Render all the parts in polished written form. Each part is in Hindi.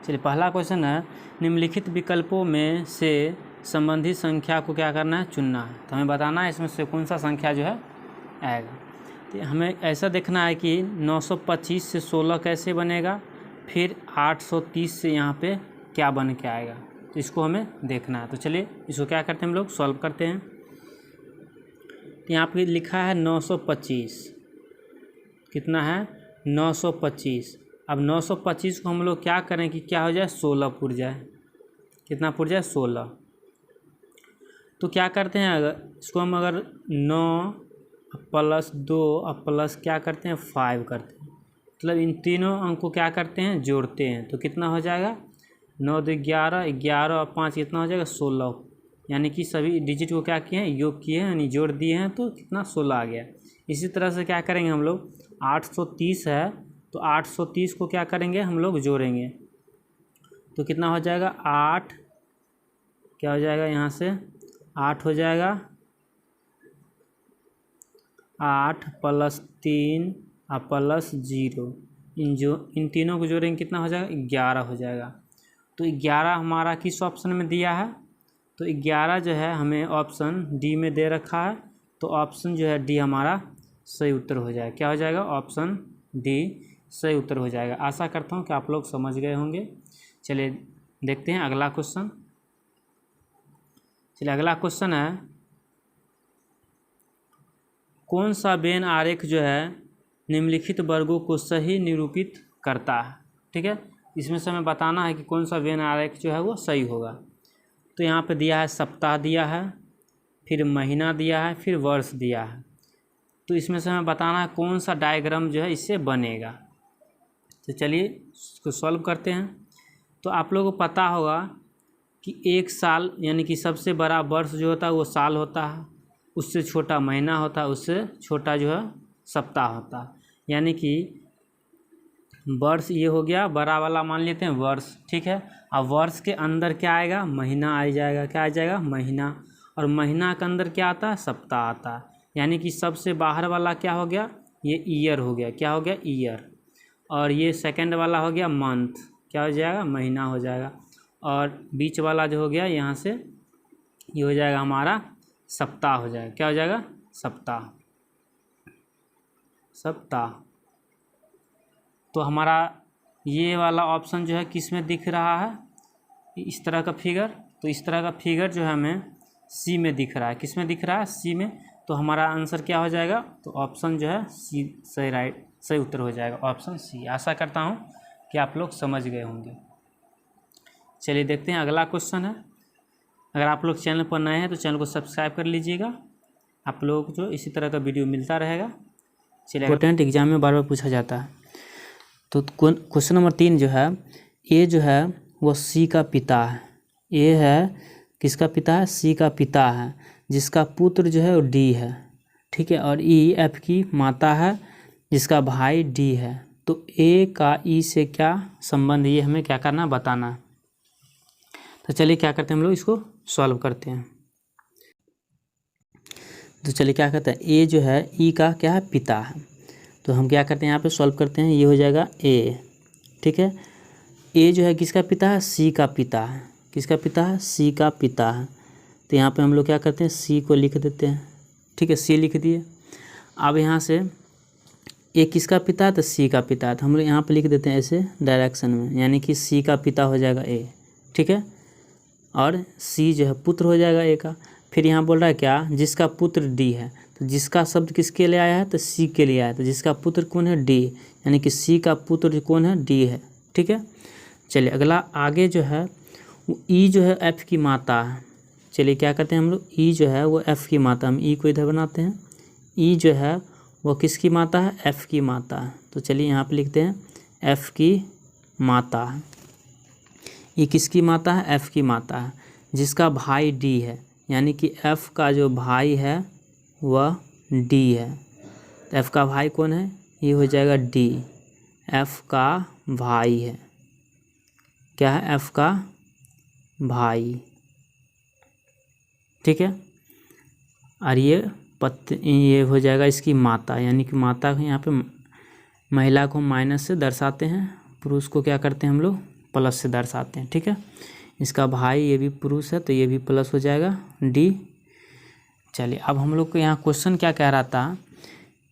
चलिए पहला क्वेश्चन है, निम्नलिखित विकल्पों में से संबंधित संख्या को क्या करना है, चुनना है। तो हमें बताना है इसमें से कौन सा संख्या जो है आएगा। तो हमें ऐसा देखना है कि 925 से 16 कैसे बनेगा, फिर 830 से यहाँ पे क्या बन के आएगा, तो इसको हमें देखना है। तो चलिए इसको क्या करते हैं, हम लोग सॉल्व करते हैं। तो यहाँ पे लिखा है 925, कितना है 925। अब 925 को हम लोग क्या करें कि क्या हो जाए, 16 पुर जाए, कितना पुर जाए 16। तो क्या करते हैं, अगर इसको हम अगर 9 प्लस 2 और प्लस क्या करते हैं 5 करते हैं, मतलब इन तीनों अंक को क्या करते हैं, जोड़ते हैं। तो कितना हो जाएगा 9 2 11, 11 और 5 कितना हो जाएगा 16। यानी कि सभी डिजिट को क्या किए हैं, योग किए हैं, यानी जोड़ दिए हैं, तो कितना 16 आ गया। इसी तरह से क्या करेंगे हम लोग, 830 है तो 830 को क्या करेंगे हम लोग जोड़ेंगे, तो कितना हो जाएगा 8, क्या हो जाएगा यहाँ से 8 हो जाएगा, 8 प्लस 3 और प्लस 0, इन तीनों को जोड़ेंगे कितना हो जाएगा 11 हो जाएगा। तो 11 हमारा किस ऑप्शन में दिया है, तो 11 जो है हमें ऑप्शन डी में दे रखा है, तो ऑप्शन जो है डी हमारा सही उत्तर हो जाएगा। क्या हो जाएगा, ऑप्शन डी सही उत्तर हो जाएगा। आशा करता हूँ कि आप लोग समझ गए होंगे। चलिए देखते हैं अगला क्वेश्चन। चलिए अगला क्वेश्चन है, कौन सा वेन आरेख जो है निम्नलिखित वर्गों को सही निरूपित करता है। ठीक है, इसमें से हमें बताना है कि कौन सा वेन आरेख जो है वो सही होगा। तो यहाँ पे दिया है सप्ताह दिया है, फिर महीना दिया है, फिर वर्ष दिया है। तो इसमें से हमें बताना है कौन सा डायग्राम जो है इससे बनेगा। तो चलिए इसको सॉल्व करते हैं। तो आप लोगों को पता होगा कि एक साल यानी कि सबसे बड़ा वर्ष जो होता है वो साल होता है, उससे छोटा महीना होता है, उससे छोटा जो है सप्ताह होता है। यानी कि वर्ष ये हो गया बड़ा वाला, मान लेते हैं वर्ष। ठीक है, अब वर्ष के अंदर क्या आएगा, महीना आ जाएगा, क्या आ जाएगा महीना, और महीना के अंदर क्या आता है, सप्ताह आता है। यानी कि सबसे बाहर वाला क्या हो गया, ये ईयर हो गया, क्या हो गया ईयर, और ये सेकंड वाला हो गया मंथ, क्या हो जाएगा महीना हो जाएगा, और बीच वाला जो हो गया यहाँ से ये हो जाएगा हमारा सप्ताह हो जाएगा, क्या हो जाएगा सप्ताह, सप्ताह। तो हमारा ये वाला ऑप्शन जो है किस में दिख रहा है, इस तरह का फिगर। तो इस तरह का फिगर जो है हमें सी में दिख रहा है, किस में दिख रहा है, सी में। तो हमारा आंसर क्या हो जाएगा, तो ऑप्शन जो है सी सही उत्तर हो जाएगा, ऑप्शन सी। आशा करता हूँ कि आप लोग समझ गए होंगे। चलिए देखते हैं अगला क्वेश्चन है। अगर आप लोग चैनल पर नए हैं तो चैनल को सब्सक्राइब कर लीजिएगा, आप लोग जो इसी तरह का वीडियो मिलता रहेगा। चलिए, इम्पोर्टेंट एग्जाम में बार बार पूछा जाता है। तो क्वेश्चन नंबर 3 जो है, ए जो है वो सी का पिता है। ए है किसका पिता है, सी का पिता है, जिसका पुत्र जो है वो डी है। ठीक है, और ई एफ की माता है, जिसका भाई डी है। तो ए का ई से क्या संबंध, ये हमें क्या करना बताना है। तो चलिए क्या करते हैं हम लोग इसको सॉल्व करते हैं। तो चलिए क्या करते हैं, ए जो है ई का क्या है पिता है, तो हम क्या करते हैं यहाँ पे सॉल्व करते हैं। ये हो जाएगा ए। ठीक है, ए जो है किसका पिता है, सी का पिता है, किसका पिता है, सी का पिता है। तो यहाँ पे हम लोग क्या करते हैं, सी को लिख देते हैं। ठीक है, सी लिख दिए। अब यहाँ से ए किसका पिता है, तो सी का पिता है, तो हम लोग यहाँ पे लिख देते हैं ऐसे डायरेक्शन में, यानी कि सी का पिता हो जाएगा ए। ठीक है, और सी जो है पुत्र हो जाएगा ए का। फिर यहाँ बोल रहा है क्या, जिसका पुत्र डी है, तो जिसका शब्द किसके लिए आया है, तो सी के लिए आया है। तो जिसका पुत्र कौन है, डी, यानी कि सी का पुत्र कौन है, डी है। ठीक है, चलिए अगला आगे जो है वो ई जो है एफ की माता है। चलिए क्या करते हैं हम लोग, ई जो है वो एफ की माता, हम ई को इधर बनाते हैं। ई जो है वो किसकी माता है, एफ की माता है। तो चलिए यहाँ पे लिखते हैं एफ की माता है। ये किसकी माता है, एफ की माता है, जिसका भाई डी है, यानी कि एफ का जो भाई है वह डी है। तो एफ का भाई कौन है, ये हो जाएगा डी, एफ का भाई है, क्या है, एफ का भाई। ठीक है, और ये हो जाएगा इसकी माता, यानी कि माता यहाँ पे महिला को माइनस से दर्शाते हैं, पुरुष को क्या करते हैं हम लोग प्लस से दर्शाते हैं, ठीक है। इसका भाई ये भी पुरुष है तो ये भी प्लस हो जाएगा डी। चलिए अब हम लोग को यहाँ क्वेश्चन क्या कह रहा था,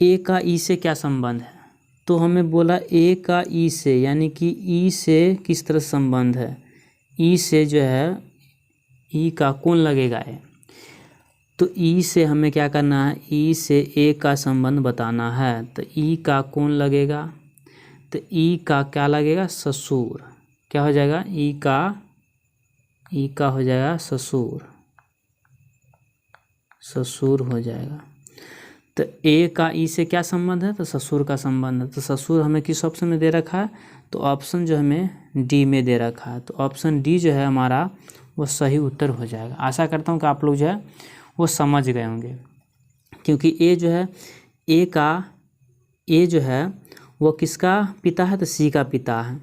ए का ई से क्या संबंध है। तो हमें बोला ए का ई से, यानी कि ई से किस तरह संबंध है। ई से जो है ई का कौन लगेगा है, तो ई से हमें क्या करना है, ई से ए का संबंध बताना है। तो ई का कौन लगेगा, तो ई का क्या लगेगा, ससुर। क्या हो जाएगा, ई का हो जाएगा ससुर, ससुर हो जाएगा। तो ए का ई से क्या संबंध है, तो ससुर का संबंध है। तो ससुर हमें किस ऑप्शन में दे रखा है, तो ऑप्शन जो हमें डी में दे रखा है। तो ऑप्शन डी जो है हमारा वो सही उत्तर हो जाएगा। आशा करता हूँ कि आप लोग जो है वो समझ गए होंगे, क्योंकि ए जो है ए जो है वो किसका पिता है, तो सी का पिता है,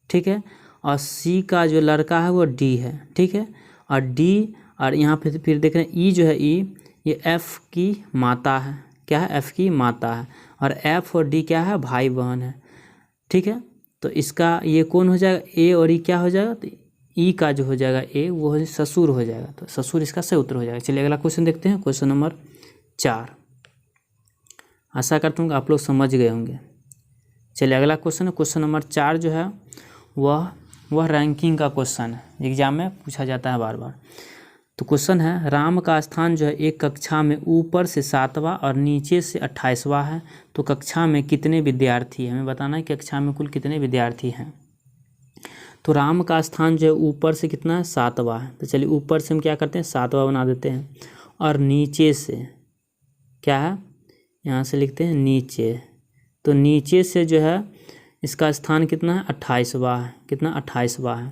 ठीक है। और सी का जो लड़का है वो डी है, ठीक है। और डी और यहाँ पे फिर देख रहे हैं ई जो है ये एफ की माता है। क्या है, एफ की माता है। और एफ और डी क्या है, भाई बहन है, ठीक है। तो इसका ये कौन हो जाएगा, ए और ई क्या हो जाएगा, तो ई का जो हो जाएगा ए वो ससुर हो जाएगा। तो ससुर इसका सही उत्तर हो जाएगा। चलिए अगला क्वेश्चन देखते हैं, क्वेश्चन नंबर 4। आशा करता हूँ कि आप लोग समझ गए होंगे। चलिए अगला क्वेश्चन है, क्वेश्चन नंबर 4 जो है वह रैंकिंग का क्वेश्चन है, एग्जाम में पूछा जाता है बार बार। तो क्वेश्चन है, राम का स्थान जो है एक कक्षा में ऊपर से 7वां और नीचे से 28वां है, तो कक्षा में कितने विद्यार्थी हैं। हमें बताना है कक्षा में कुल कितने विद्यार्थी हैं। तो राम का स्थान जो है ऊपर से कितना है, 7वां है। तो चलिए ऊपर से हम क्या करते हैं, 7वां बना देते हैं। और नीचे से क्या है, यहाँ से लिखते हैं नीचे। तो नीचे से जो है इसका स्थान कितना है, 28वां है। कितना, 28वां है।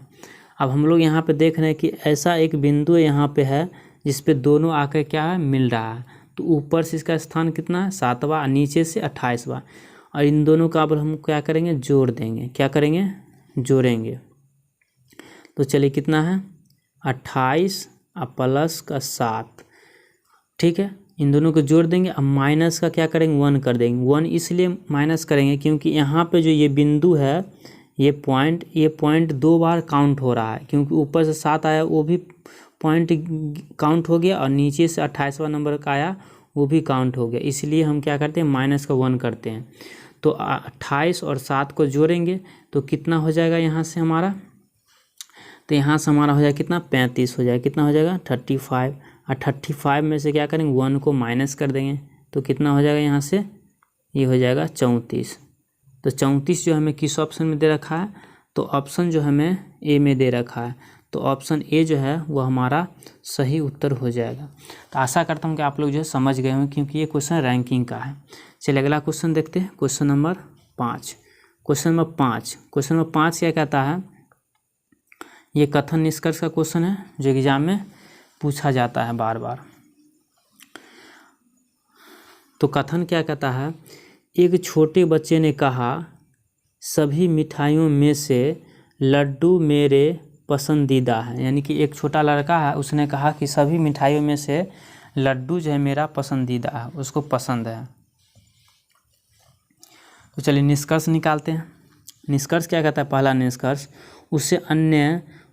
अब हम लोग यहाँ पे देख रहे हैं कि ऐसा एक बिंदु यहाँ पे है जिस पे दोनों आकर क्या है, मिल रहा है। तो ऊपर से इसका स्थान कितना है, 7वां, नीचे से 28वां। और इन दोनों का अब हम क्या करेंगे, जोड़ देंगे। क्या करेंगे, जोड़ेंगे। तो चलिए कितना है, 28 और प्लस का 7, ठीक है। इन दोनों को जोड़ देंगे। अब माइनस का क्या करेंगे, 1 कर देंगे। 1 इसलिए माइनस करेंगे क्योंकि यहाँ पे जो ये बिंदु है, ये पॉइंट 2 बार काउंट हो रहा है, क्योंकि ऊपर से 7 आया वो भी पॉइंट काउंट हो गया, और नीचे से 28वां नंबर का आया वो भी काउंट हो गया। इसलिए हम क्या करते हैं, माइनस का 1 करते हैं। तो 28 और 7 को जोड़ेंगे तो कितना हो जाएगा यहाँ से हमारा, तो यहाँ से हमारा हो जाएगा कितना, 35 हो जाएगा। कितना हो जाएगा, 35। और 35 में से क्या करेंगे, 1 को माइनस कर देंगे। तो कितना हो जाएगा यहाँ से, ये हो जाएगा 34। तो 34 जो हमें किस ऑप्शन में दे रखा है, तो ऑप्शन जो हमें ए में दे रखा है। तो ऑप्शन ए जो है वो हमारा सही उत्तर हो जाएगा। तो आशा करता हूँ कि आप लोग जो है समझ गए होंगे, क्योंकि ये क्वेश्चन रैंकिंग का है। चलिए अगला क्वेश्चन देखते हैं, क्वेश्चन नंबर 5। क्वेश्चन नंबर 5 क्या कहता है, ये कथन निष्कर्ष का क्वेश्चन है जो एग्जाम में पूछा जाता है बार बार। तो कथन क्या कहता है, एक छोटे बच्चे ने कहा, सभी मिठाइयों में से लड्डू मेरे पसंदीदा है। यानी कि एक छोटा लड़का है, उसने कहा कि सभी मिठाइयों में से लड्डू जो है मेरा पसंदीदा है, उसको पसंद है। तो चलिए निष्कर्ष निकालते हैं। निष्कर्ष क्या कहता है, पहला निष्कर्ष,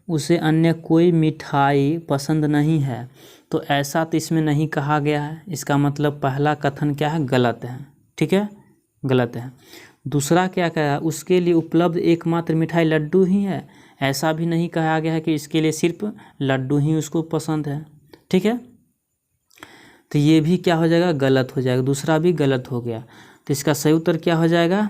उसे अन्य कोई मिठाई पसंद नहीं है। तो ऐसा तो इसमें नहीं कहा गया है, इसका मतलब पहला कथन क्या है, गलत है, ठीक है, गलत है। दूसरा क्या कहा, उसके लिए उपलब्ध एकमात्र मिठाई लड्डू ही है, ऐसा भी नहीं कहा गया है कि इसके लिए सिर्फ लड्डू ही उसको पसंद है, ठीक है। तो ये भी क्या हो जाएगा, गलत हो जाएगा, दूसरा भी गलत हो गया। तो इसका सही उत्तर क्या हो जाएगा,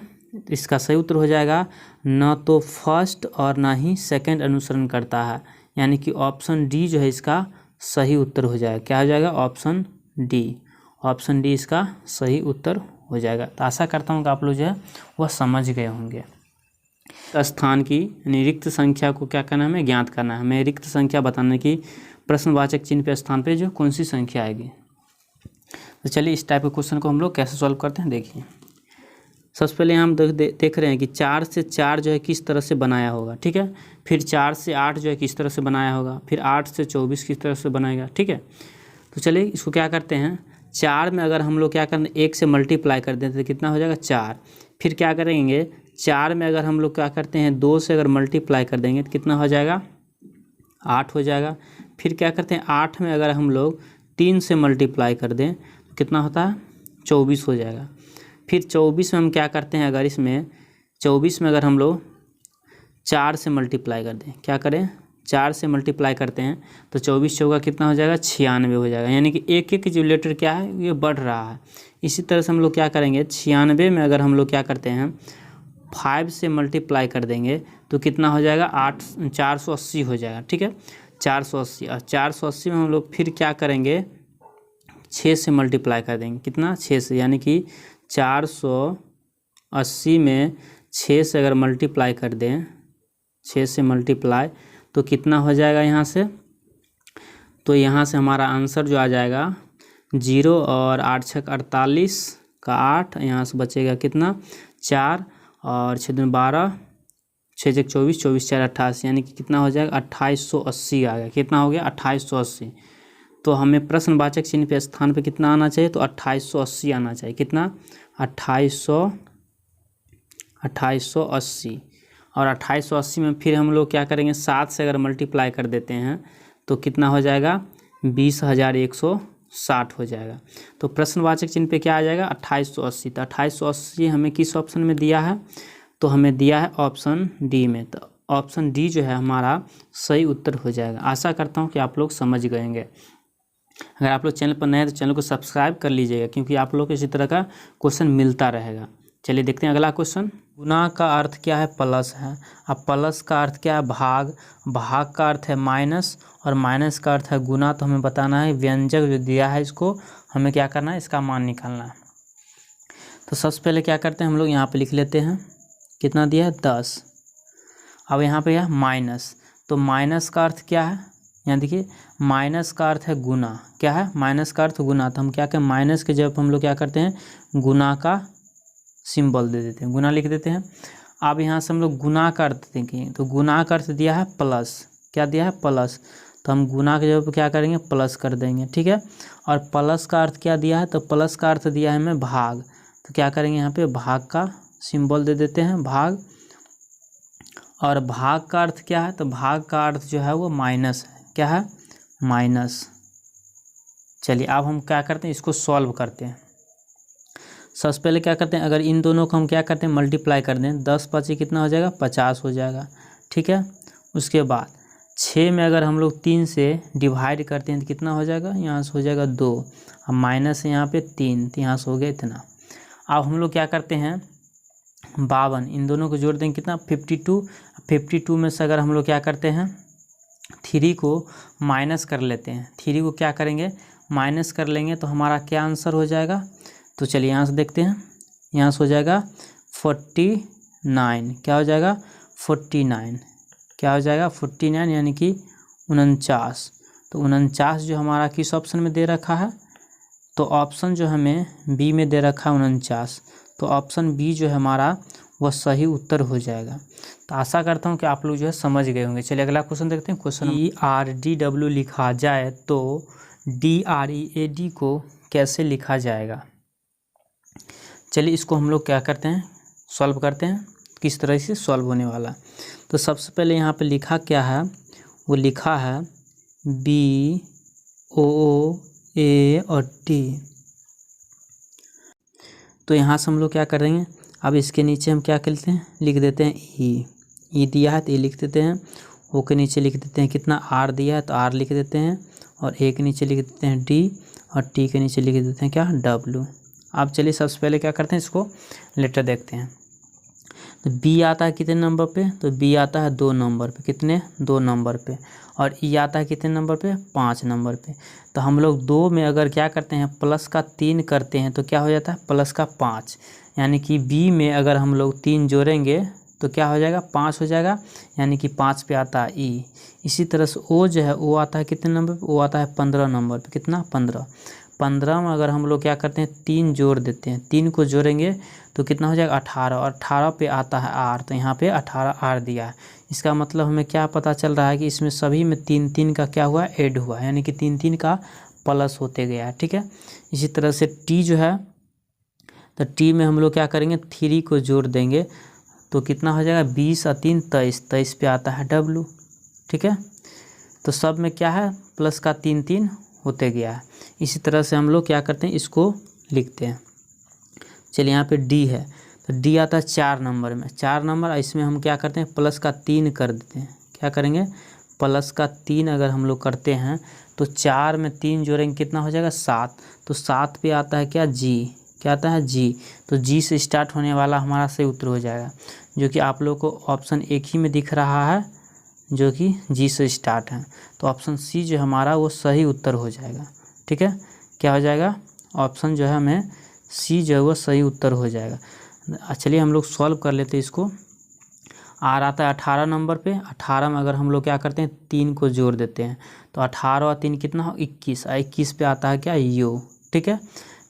इसका सही उत्तर हो जाएगा न तो फर्स्ट और ना ही सेकंड अनुसरण करता है, यानी कि ऑप्शन डी जो है इसका सही उत्तर हो जाएगा। क्या हो जाएगा, ऑप्शन डी इसका सही उत्तर हो जाएगा। तो आशा करता हूँ कि आप लोग जो है वह समझ गए होंगे। स्थान की यानी रिक्त संख्या को क्या करना है, हमें ज्ञात करना है। हमें रिक्त संख्या बताने की प्रश्नवाचक चिन्ह पे स्थान पे जो कौन सी संख्या आएगी। तो चलिए इस टाइप के क्वेश्चन को हम लोग कैसे सॉल्व करते हैं, देखिए। सबसे पहले हम देख रहे हैं कि 4 से 4 जो है किस तरह से बनाया होगा, ठीक है। फिर 4 से 8 जो है किस तरह से बनाया होगा, फिर 8 से 24 किस तरह से बनाएगा, ठीक है। तो चलिए इसको क्या करते हैं, 4 में अगर हम लोग क्या करें, 1 से मल्टीप्लाई कर देते तो कितना हो जाएगा, 4। फिर क्या करेंगे, 4 में अगर हम लोग क्या करते हैं 2 से अगर मल्टीप्लाई कर देंगे तो कितना हो जाएगा 8 हो जाएगा। फिर क्या करते हैं 8 में अगर हम लोग 3 से मल्टीप्लाई कर दें तो कितना होता है 24 हो जाएगा। फिर 24 में हम क्या करते हैं अगर इसमें 24 में अगर हम लोग 4 से मल्टीप्लाई कर दें, क्या करें 4 से मल्टीप्लाई करते हैं तो 24 चौका कितना हो जाएगा 96 हो जाएगा। यानी कि एक एक जो लेटर क्या है ये बढ़ रहा है। इसी तरह से हम लोग क्या करेंगे 96 में अगर हम लोग क्या करते हैं 5 से मल्टीप्लाई कर देंगे तो कितना हो जाएगा 480 हो जाएगा। ठीक है 480, और 480 में हम लोग फिर क्या करेंगे 6 से मल्टीप्लाई कर देंगे, कितना 6 से, यानी कि 480 में 6 से अगर मल्टीप्लाई कर दें 6 से मल्टीप्लाई तो कितना हो जाएगा यहाँ से, तो यहाँ से हमारा आंसर जो आ जाएगा 0 और 8 छक 48 का 8, यहाँ से बचेगा कितना 4 और 6 दूनी 12, 6 छक 24, 24 4 28, यानी कि कितना हो जाएगा 2880 आ गया। कितना हो गया 2880। तो हमें प्रश्नवाचक चिन्ह पे स्थान पे कितना आना चाहिए, तो 2880 आना चाहिए। कितना 2880। और 2880 में फिर हम लोग क्या करेंगे 7 से अगर मल्टीप्लाई कर देते हैं तो कितना हो जाएगा 20,160 हो जाएगा। तो प्रश्नवाचक चिन्ह पे क्या आ जाएगा 2880। तो 2880 हमें किस ऑप्शन में दिया है, तो हमें दिया है ऑप्शन डी में। तो ऑप्शन डी जो है हमारा सही उत्तर हो जाएगा। आशा करता हूँ कि आप लोग समझ गएंगे। अगर आप लोग चैनल पर नए हैं तो चैनल को सब्सक्राइब कर लीजिएगा, क्योंकि आप लोग को इसी तरह का क्वेश्चन मिलता रहेगा। चलिए देखते हैं अगला क्वेश्चन। गुना का अर्थ क्या है प्लस है। अब प्लस का अर्थ क्या है भाग, भाग का अर्थ है माइनस, और माइनस का अर्थ है गुना। तो हमें बताना है व्यंजक जो दिया है इसको हमें क्या करना है, इसका मान निकालना है। तो सबसे पहले क्या करते हैं हम लोग यहाँ पे लिख लेते हैं कितना दिया है 10। अब यहाँ पे यह माइनस, तो माइनस का अर्थ क्या है, यहाँ देखिए माइनस का अर्थ है गुना। क्या है माइनस का अर्थ गुना। तो हम क्या करें माइनस के जब हम लोग क्या करते हैं गुना का सिंबल दे देते हैं, गुना लिख देते हैं। अब यहाँ से हम लोग गुना का अर्थ देखें तो गुना का अर्थ दिया है प्लस। क्या दिया है प्लस, तो हम गुना के जगह क्या करेंगे प्लस कर देंगे। ठीक है, और प्लस का अर्थ क्या दिया है, तो प्लस का अर्थ दिया है हमें भाग। तो क्या करेंगे यहाँ पे भाग का सिंबल दे देते हैं भाग। और भाग का अर्थ क्या है, तो भाग का अर्थ जो है वो माइनस है। क्या है माइनस। चलिए अब हम क्या करते हैं इसको सॉल्व करते हैं। सबसे पहले क्या करते हैं अगर इन दोनों को हम क्या करते हैं मल्टीप्लाई कर दें, 10 5 कितना हो जाएगा 50 हो जाएगा। ठीक है, उसके बाद 6 में अगर हम लोग 3 से डिवाइड करते हैं तो कितना हो जाएगा, यहाँ से हो जाएगा 2, अब माइनस है यहाँ पे 3, तो यहाँ से हो गया इतना। अब हम लोग क्या करते हैं 52, इन दोनों को जोड़ देंगे कितना 52। 52 में से अगर हम लोग क्या करते हैं 3 को माइनस कर लेते हैं, 3 को क्या करेंगे माइनस कर लेंगे तो हमारा क्या आंसर हो जाएगा। तो चलिए यहाँ से देखते हैं, यहाँ से हो जाएगा 49। क्या हो जाएगा 49, क्या हो जाएगा 49 यानी कि 49। तो 49 जो हमारा किस ऑप्शन में दे रखा है, तो ऑप्शन जो हमें बी में दे रखा है 49। तो ऑप्शन बी जो है हमारा वह सही उत्तर हो जाएगा। तो आशा करता हूँ कि आप लोग जो है समझ गए होंगे। चलिए अगला क्वेश्चन देखते हैं। क्वेश्चन DRDW लिखा जाए तो DREAD को कैसे लिखा जाएगा। चलिए इसको हम लोग क्या करते हैं सॉल्व करते हैं, किस तरह से सॉल्व होने वाला। तो सबसे पहले यहाँ पे लिखा क्या है, वो लिखा है BOA और T। तो यहाँ से हम लोग क्या करेंगे, अब इसके नीचे हम क्या करते हैं लिख देते हैं ई दिया है तो ई लिख देते हैं। ओ के नीचे लिख देते हैं कितना R दिया है तो R लिख देते हैं, और ए के नीचे लिख देते हैं D, और T के नीचे लिख देते हैं क्या W। अब चलिए सबसे पहले क्या करते हैं इसको लेटर देखते हैं। तो B आता है कितने नंबर पे, तो B आता है 2 नंबर पे, कितने 2 नंबर पे। और E आता है कितने नंबर पे 5 नंबर पे। तो हम लोग 2 में अगर क्या करते हैं प्लस का 3 करते हैं तो क्या हो जाता है प्लस का 5, यानी कि B में अगर हम लोग 3 जोड़ेंगे तो क्या हो जाएगा 5 हो जाएगा, यानी कि 5 पे आता है E। इसी तरह से O जो है वो आता है कितने नंबर पे, वो आता है 15 नंबर पे, कितना 15 में अगर हम लोग क्या करते हैं 3 जोड़ देते हैं, 3 को जोड़ेंगे तो कितना हो जाएगा 18, और 18 पे आता है R, तो यहाँ पे 18 R दिया है। इसका मतलब हमें क्या पता चल रहा है कि इसमें सभी में 3 3 का क्या हुआ ऐड हुआ, यानी कि 3 3 का प्लस होते गया है। ठीक है, इसी तरह से T जो है, तो T में हम लोग क्या करेंगे 3 को जोड़ देंगे तो कितना हो जाएगा 20 और 3 23, 23 पे आता है W। ठीक है, तो सब में क्या है प्लस का 3 3 होते गया है। इसी तरह से हम लोग क्या करते हैं इसको लिखते हैं। चलिए यहाँ पे D है, तो D आता है 4 नंबर में, 4 नंबर, इसमें हम क्या करते हैं प्लस का 3 कर देते हैं। क्या करेंगे प्लस का 3 अगर हम लोग करते हैं तो 4 में 3 जोड़ेंगे कितना हो जाएगा 7। तो 7 पे आता है क्या G, क्या आता है G। तो G से स्टार्ट होने वाला हमारा सही उत्तर हो जाएगा, जो कि आप लोग को ऑप्शन एक ही में दिख रहा है जो कि G से स्टार्ट है। तो ऑप्शन C जो हमारा वो सही उत्तर हो जाएगा। ठीक है, क्या हो जाएगा ऑप्शन जो है हमें C जो है वो सही उत्तर हो जाएगा। चलिए हम लोग सॉल्व कर लेते हैं इसको। R आता है 18 नंबर पे, 18 में अगर हम लोग क्या करते हैं 3 को जोड़ देते हैं तो 18 और 3 कितना हो 21, 21 पे आता है क्या U। ठीक है,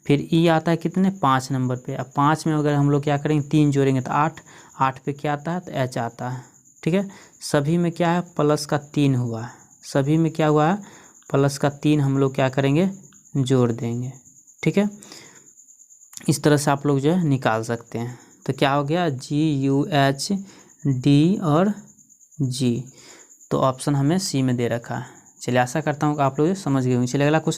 फिर E आता है कितने 5 नंबर पे, अब 5 में अगर हम लोग क्या करेंगे 3 जोड़ेंगे तो 8, 8 पे क्या आता है तो H आता है। ठीक है, सभी में क्या है प्लस का 3 हुआ है, सभी में क्या हुआ है प्लस का 3 हम लोग क्या करेंगे जोड़ देंगे। ठीक है, इस तरह से आप लोग जो है निकाल सकते हैं। तो क्या हो गया GUH D और G, तो ऑप्शन हमें C में दे रखा है। चलिए आशा करता हूँ कि आप लोग समझ गए होंगे। चलिए अगला क्वेश्चन